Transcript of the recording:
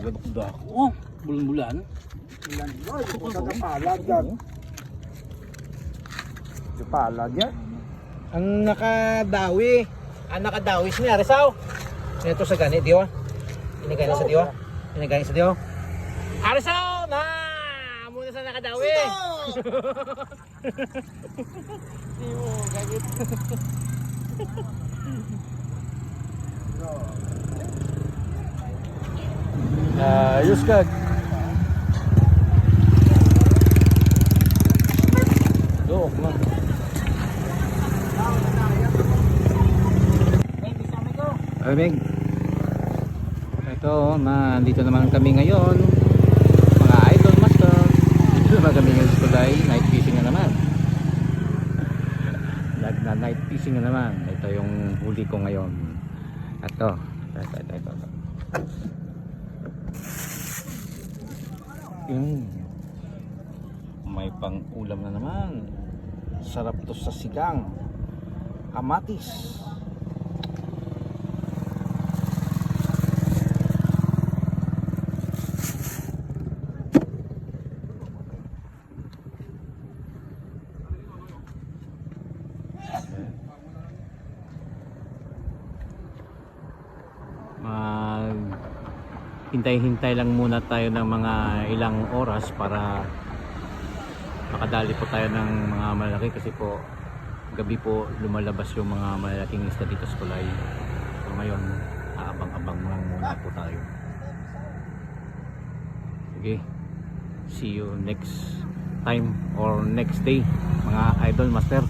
ganda ako. Oh, bulan-bulan. Bulan boy, puta ka palad yan. Palad yan. Ang nakadawi siya Resaw. Ito sa gani diwa. Ini gani sa diwa. Ini gani sa diwa. Resaw na muna sa nakadawi. Di mo gagit. Ayos ka. Go, man. Amig. Ito, nandito naman kami ngayon. Mga idol master. Dito naman kami ngayon sa tulay. Night fishing na naman. Night fishing na naman. Ito yung huli ko ngayon. Ito. May pang ulam na naman. Sarap to sa sigang. Kamatis. Hintay-hintay lang muna tayo ng mga ilang oras para makadali po tayo ng mga malaki kasi po gabi po lumalabas yung mga malalaking isda dito sa kulay. So ngayon aabang-abang lang muna po tayo. Okay, see you next time or next day mga idol master.